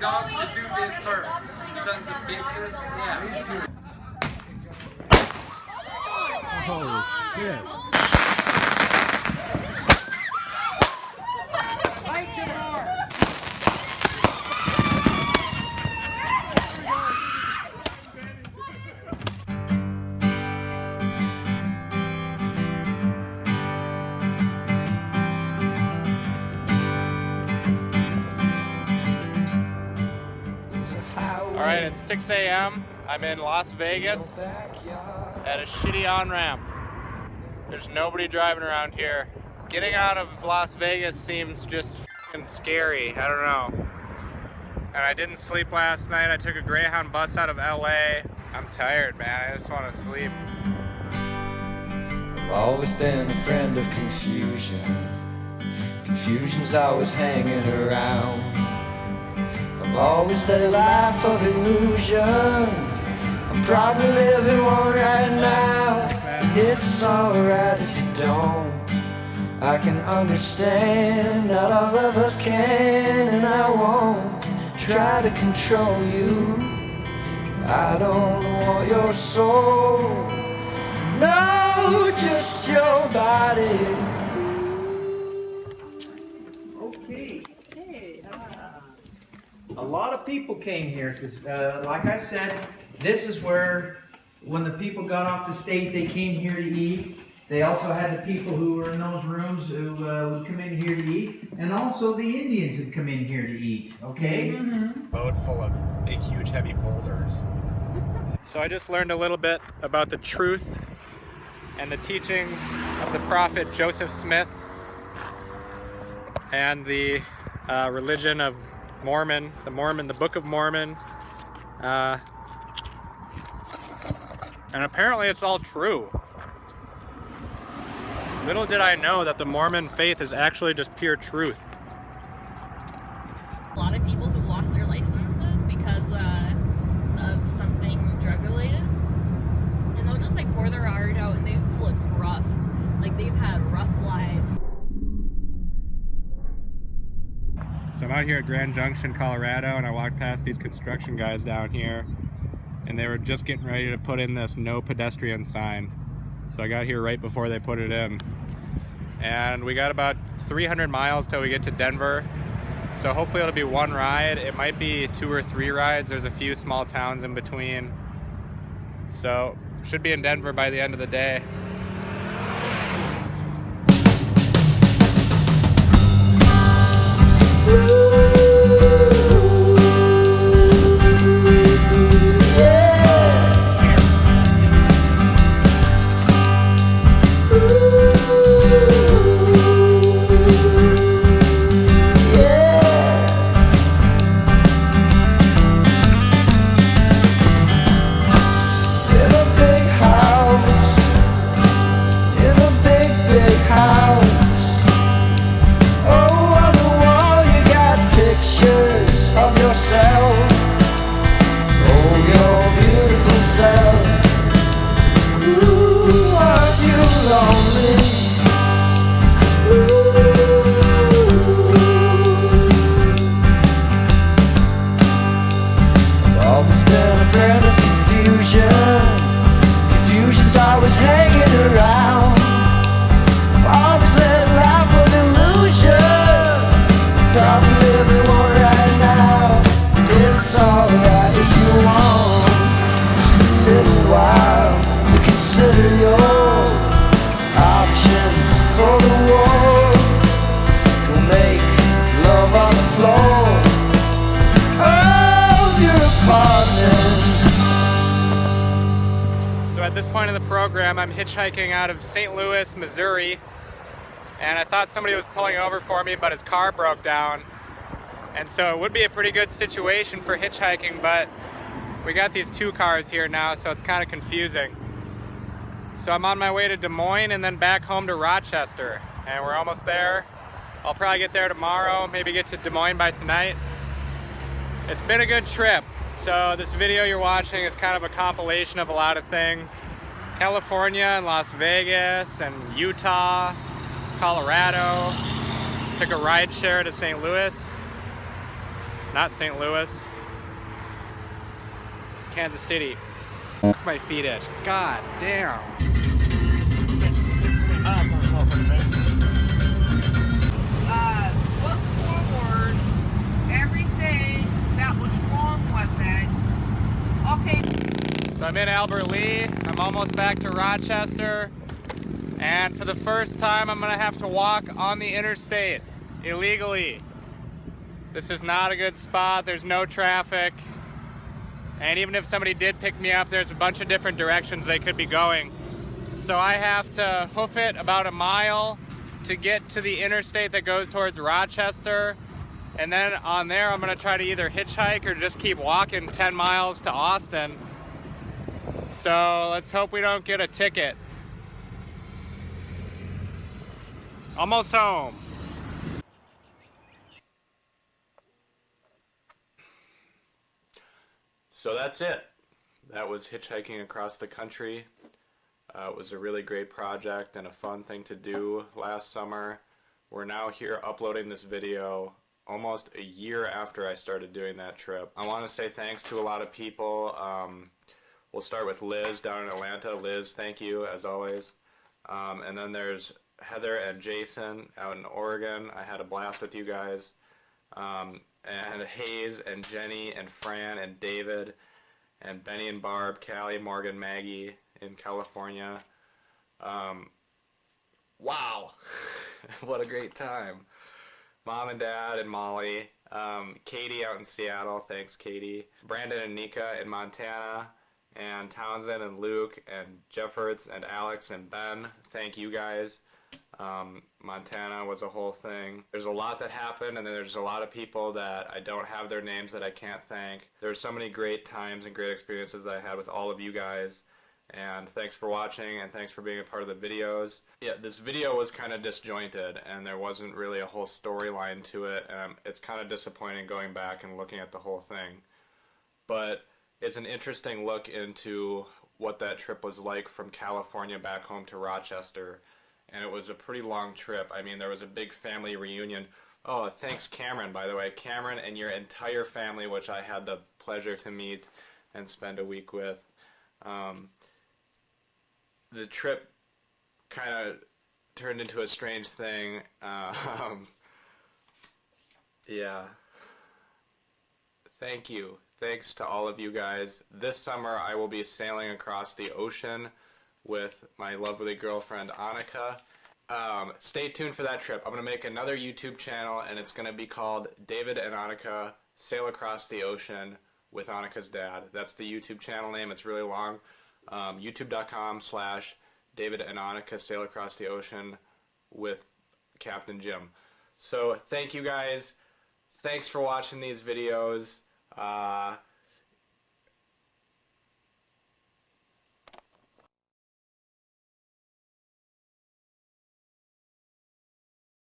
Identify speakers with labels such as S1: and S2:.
S1: dogs should do this first. Sons of bitches. Yeah.
S2: Oh, shit.
S3: All right, it's 6 a.m. I'm in Las Vegas at a shitty on-ramp. There's nobody driving around here. Getting out of Las Vegas seems just fucking scary. I don't know. And I didn't sleep last night. I took a Greyhound bus out of LA. I'm tired, man. I just want to sleep.
S4: I've always been a friend of confusion. Confusion's always hanging around. I've always led a life of illusion. I'm probably living one right now. It's alright if you don't. I can understand, not all of us can, and I won't try to control you. I don't want your soul, no, just your body.
S5: Okay. Hey, a lot of people came here because, like I said, this is where, when the people got off the state, they came here to eat. They also had the people who were in those rooms who would come in here to eat, and also the Indians would come in here to eat. Okay.
S3: Boat full of big, huge, heavy boulders. So I just learned a little bit about the truth and the teachings of the prophet Joseph Smith and the religion of Mormon, the Book of Mormon. And apparently it's all true. Little did I know that the Mormon faith is actually just pure truth.
S6: A lot of people who've lost their licenses because of something drug related, and they'll just like pour their heart out, and they've looked rough. Like they've had rough lives.
S3: So I'm out here at Grand Junction, Colorado, and I walked past these construction guys down here, and they were just getting ready to put in this no pedestrian sign. So I got here right before they put it in. And we got about 300 miles till we get to Denver. So hopefully it'll be one ride. It might be 2 or 3 rides. There's a few small towns in between. So should be in Denver by the end of the day. At this point in the program, I'm hitchhiking out of St. Louis, Missouri, and I thought somebody was pulling over for me, but his car broke down. And so it would be a pretty good situation for hitchhiking, but we got these 2 cars here now, so it's kind of confusing. So I'm on my way to Des Moines and then back home to Rochester, and we're almost there. I'll probably get there tomorrow, maybe get to Des Moines by tonight. It's been a good trip. So this video you're watching is kind of a compilation of a lot of things. California and Las Vegas and Utah, Colorado. Took a ride share to St. Louis. Not St. Louis. Kansas City. My feet itch. God damn.
S7: Look forward. Everything that was wrong with it. Okay.
S3: So I'm in Albert Lee. I'm almost back to Rochester. And for the first time, I'm gonna have to walk on the interstate illegally. This is not a good spot. There's no traffic. And even if somebody did pick me up, there's a bunch of different directions they could be going. So I have to hoof it about a mile to get to the interstate that goes towards Rochester. And then on there, I'm gonna try to either hitchhike or just keep walking 10 miles to Austin. So let's hope we don't get a ticket. Almost home. So that's it. That was hitchhiking across the country. It was a really great project and a fun thing to do last summer. We're now here uploading this video almost a year after I started doing that trip. I want to say thanks to a lot of people. We'll start with Liz down in Atlanta. Liz, thank you as always. And then there's Heather and Jason out in Oregon. I had a blast with you guys. And Hayes and Jenny and Fran and David and Benny and Barb, Cali and Morgan, Maggie in California. Wow, what a great time. Mom and Dad and Molly. Katie out in Seattle, thanks Katie. Brandon and Nika in Montana. And Townsend and Luke and Jeffords and Alex and Ben, thank you guys. Montana was a whole thing. There's a lot that happened, and then there's a lot of people that I don't have their names that I can't thank. There's so many great times and great experiences that I had with all of you guys, and thanks for watching, and thanks for being a part of the videos. Yeah, this video was kind of disjointed, and there wasn't really a whole storyline to it, and it's kind of disappointing going back and looking at the whole thing. But it's an interesting look into what that trip was like from California back home to Rochester. And it was a pretty long trip. I mean, there was a big family reunion. Oh, thanks Cameron, by the way. Cameron and your entire family, which I had the pleasure to meet and spend a week with. The trip kind of turned into a strange thing. Yeah. Thank you. Thanks to all of you guys. This summer I will be sailing across the ocean with my lovely girlfriend Annika. Stay tuned for that trip. I'm going to make another YouTube channel, and it's going to be called David and Annika Sail Across the Ocean with Annika's Dad. That's the YouTube channel name. It's really long. YouTube.com/David and Annika Sail Across the Ocean with Captain Jim. So thank you guys. Thanks for watching these videos.